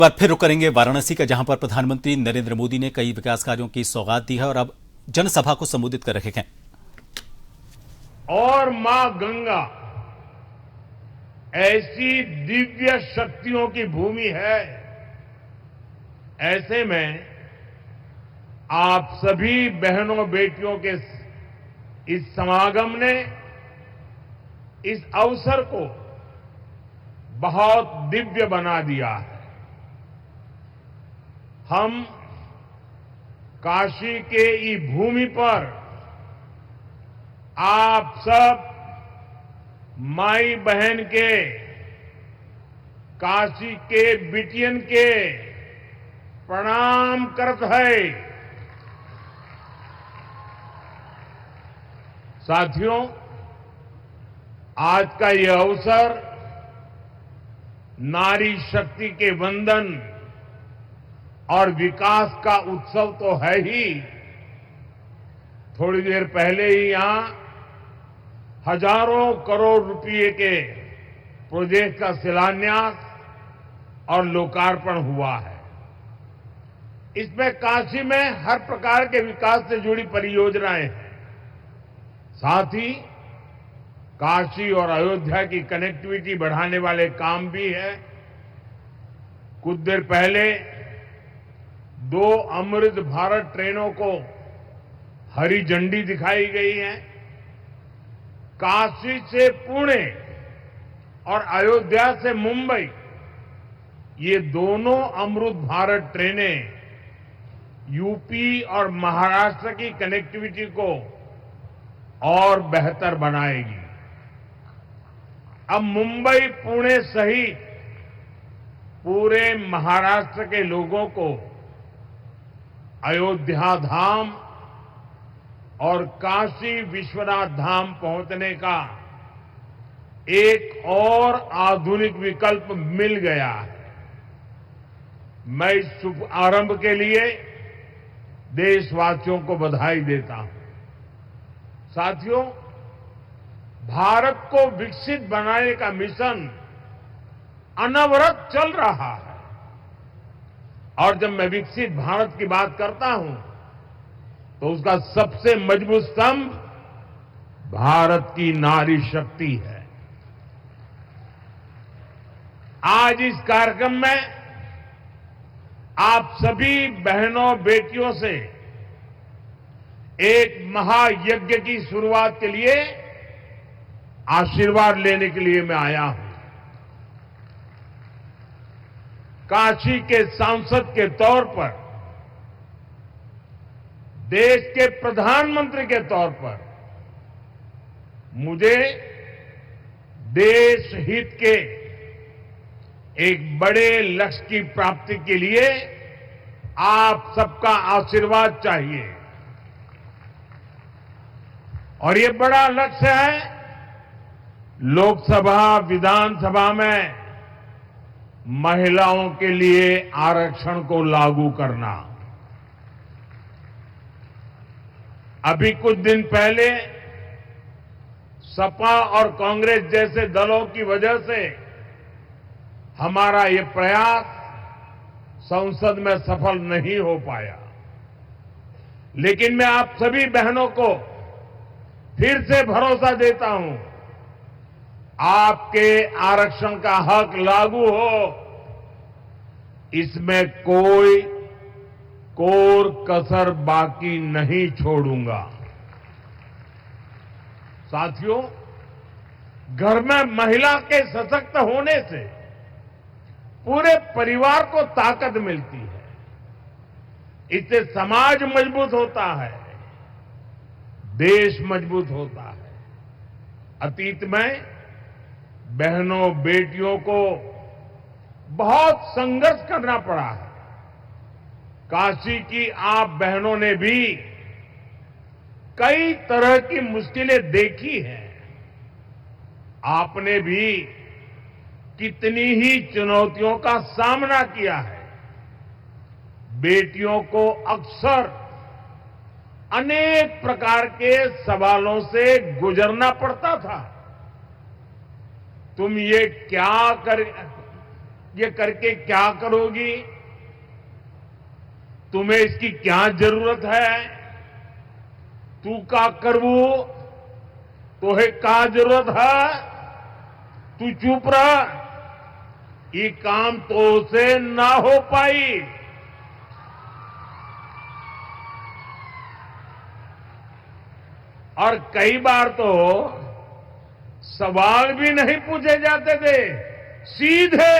बार फिर रुक करेंगे वाराणसी का, जहां पर प्रधानमंत्री नरेंद्र मोदी ने कई विकास कार्यों की सौगात दी है और अब जनसभा को संबोधित कर रहे हैं। और मां गंगा ऐसी दिव्य शक्तियों की भूमि है। ऐसे में आप सभी बहनों बेटियों के इस समागम ने इस अवसर को बहुत दिव्य बना दिया है। हम काशी के इस भूमि पर आप सब माई बहन के, काशी के बिटियन के प्रणाम करत है। साथियों, आज का यह अवसर नारी शक्ति के वंदन और विकास का उत्सव तो है ही। थोड़ी देर पहले ही यहां हजारों करोड़ रुपए के प्रोजेक्ट का शिलान्यास और लोकार्पण हुआ है। इसमें काशी में हर प्रकार के विकास से जुड़ी परियोजनाएं हैं। साथ ही काशी और अयोध्या की कनेक्टिविटी बढ़ाने वाले काम भी है। कुछ देर पहले 2 अमृत भारत ट्रेनों को हरी झंडी दिखाई गई है। काशी से पुणे और अयोध्या से मुंबई, ये दोनों अमृत भारत ट्रेनें यूपी और महाराष्ट्र की कनेक्टिविटी को और बेहतर बनाएगी। अब मुंबई पुणे सहित पूरे महाराष्ट्र के लोगों को अयोध्या धाम और काशी विश्वनाथ धाम पहुंचने का एक और आधुनिक विकल्प मिल गया है। मैं इस शुभ आरंभ के लिए देशवासियों को बधाई देता हूं। साथियों, भारत को विकसित बनाने का मिशन अनवरत चल रहा है। और जब मैं विकसित भारत की बात करता हूं तो उसका सबसे मजबूत स्तंभ भारत की नारी शक्ति है। आज इस कार्यक्रम में आप सभी बहनों बेटियों से एक महायज्ञ की शुरुआत के लिए आशीर्वाद लेने के लिए मैं आया हूं। काशी के सांसद के तौर पर, देश के प्रधानमंत्री के तौर पर मुझे देश हित के एक बड़े लक्ष्य की प्राप्ति के लिए आप सबका आशीर्वाद चाहिए। और ये बड़ा लक्ष्य है लोकसभा विधानसभा में महिलाओं के लिए आरक्षण को लागू करना। अभी कुछ दिन पहले सपा और कांग्रेस जैसे दलों की वजह से हमारा ये प्रयास संसद में सफल नहीं हो पाया। लेकिन मैं आप सभी बहनों को फिर से भरोसा देता हूं, आपके आरक्षण का हक लागू हो, इसमें कोई कोर कसर बाकी नहीं छोड़ूंगा। साथियों, घर में महिला के सशक्त होने से पूरे परिवार को ताकत मिलती है। इससे समाज मजबूत होता है, देश मजबूत होता है। अतीत में बहनों बेटियों को बहुत संघर्ष करना पड़ा है। काशी की आप बहनों ने भी कई तरह की मुश्किलें देखी हैं। आपने भी कितनी ही चुनौतियों का सामना किया है। बेटियों को अक्सर अनेक प्रकार के सवालों से गुजरना पड़ता था। तुम ये क्या कर ये करके क्या करोगी, तुम्हें इसकी क्या जरूरत है, तू का करवू, तोहे का जरूरत है, तू चुप रह, ये काम तो से ना हो पाई। और कई बार तो सवाल भी नहीं पूछे जाते थे, सीधे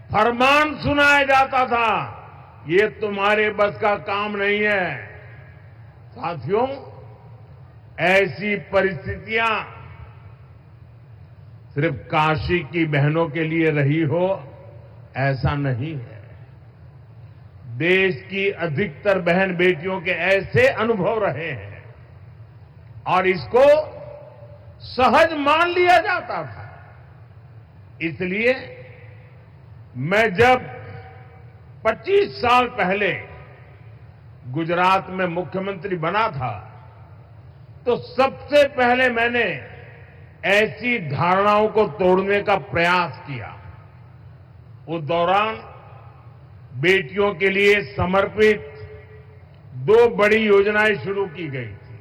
फरमान सुनाया जाता था, ये तुम्हारे बस का काम नहीं है। साथियों, ऐसी परिस्थितियां सिर्फ काशी की बहनों के लिए रही हो ऐसा नहीं है। देश की अधिकतर बहन बेटियों के ऐसे अनुभव रहे हैं और इसको सहज मान लिया जाता था। इसलिए मैं जब 25 साल पहले गुजरात में मुख्यमंत्री बना था तो सबसे पहले मैंने ऐसी धारणाओं को तोड़ने का प्रयास किया। उस दौरान बेटियों के लिए समर्पित 2 बड़ी योजनाएं शुरू की गई थी।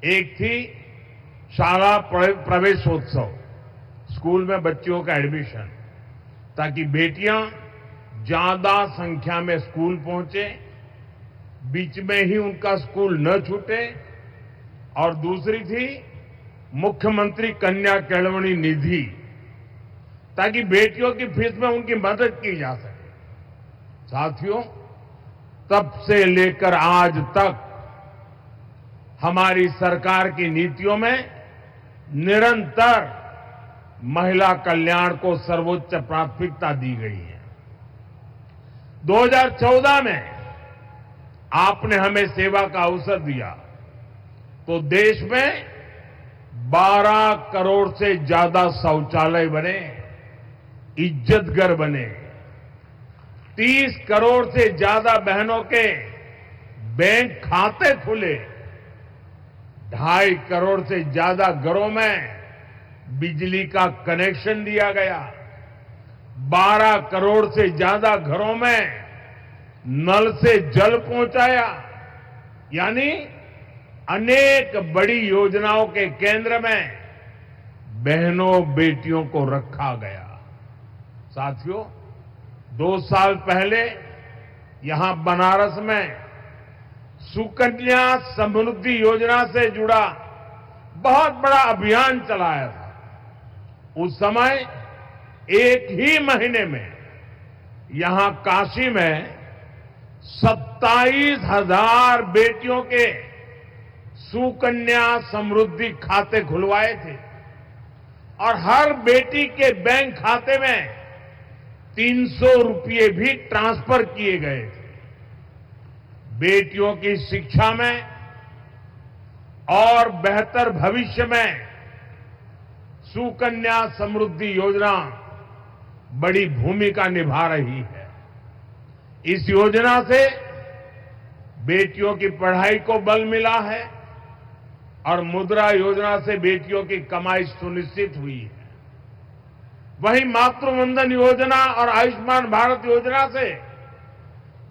एक थी शाला प्रवेशोत्सव, स्कूल में बच्चियों का एडमिशन, ताकि बेटियां ज्यादा संख्या में स्कूल पहुंचे, बीच में ही उनका स्कूल न छूटे। और दूसरी थी मुख्यमंत्री कन्या केळवणी निधि, ताकि बेटियों की फीस में उनकी मदद की जा सके। साथियों, तब से लेकर आज तक हमारी सरकार की नीतियों में निरंतर महिला कल्याण को सर्वोच्च प्राथमिकता दी गई है। 2014 में आपने हमें सेवा का अवसर दिया तो देश में 12 करोड़ से ज्यादा शौचालय बने, इज्जत घर बने, 30 करोड़ से ज्यादा बहनों के बैंक खाते खुले, 2.5 करोड़ से ज्यादा घरों में बिजली का कनेक्शन दिया गया, 12 करोड़ से ज्यादा घरों में नल से जल पहुंचाया। यानी अनेक बड़ी योजनाओं के केंद्र में बहनों बेटियों को रखा गया। साथियों, 2 साल पहले यहां बनारस में सुकन्या समृद्धि योजना से जुड़ा बहुत बड़ा अभियान चलाया था। उस समय एक ही महीने में यहां काशी में 27,000 बेटियों के सुकन्या समृद्धि खाते खुलवाए थे और हर बेटी के बैंक खाते में 300 रुपये भी ट्रांसफर किए गए थे। बेटियों की शिक्षा में और बेहतर भविष्य में सुकन्या समृद्धि योजना बड़ी भूमिका निभा रही है। इस योजना से बेटियों की पढ़ाई को बल मिला है और मुद्रा योजना से बेटियों की कमाई सुनिश्चित हुई है। वहीं मातृवंदन योजना और आयुष्मान भारत योजना से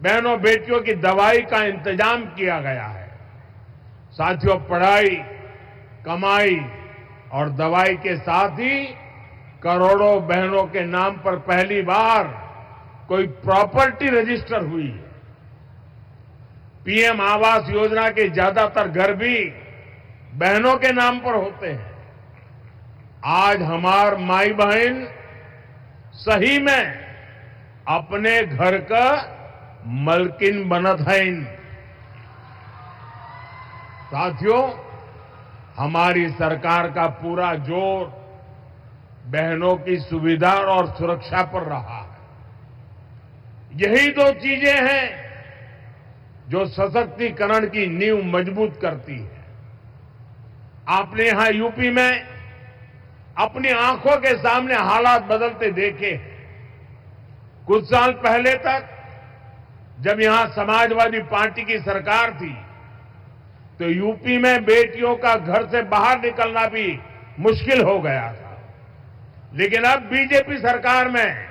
बहनों बेटियों की दवाई का इंतजाम किया गया है। साथियों, पढ़ाई, कमाई और दवाई के साथ ही करोड़ों बहनों के नाम पर पहली बार कोई प्रॉपर्टी रजिस्टर हुई है। पीएम आवास योजना के ज्यादातर घर भी बहनों के नाम पर होते हैं। आज हमार माई बहन सही में अपने घर का मलकिन बनत है। साथियों, हमारी सरकार का पूरा जोर बहनों की सुविधा और सुरक्षा पर रहा है। यही 2 चीजें हैं जो सशक्तिकरण की नींव मजबूत करती है। आपने यहां यूपी में अपनी आंखों के सामने हालात बदलते देखे हैं। कुछ साल पहले तक जब यहां समाजवादी पार्टी की सरकार थी तो यूपी में बेटियों का घर से बाहर निकलना भी मुश्किल हो गया था। लेकिन अब बीजेपी सरकार में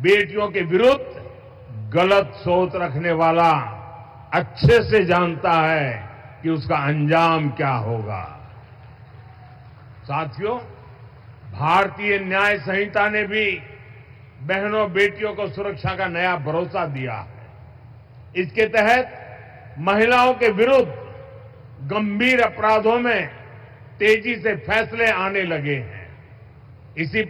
बेटियों के विरुद्ध गलत सोच रखने वाला अच्छे से जानता है कि उसका अंजाम क्या होगा। साथियों, भारतीय न्याय संहिता ने भी बहनों बेटियों को सुरक्षा का नया भरोसा दिया है। इसके तहत महिलाओं के विरुद्ध गंभीर अपराधों में तेजी से फैसले आने लगे हैं। इसी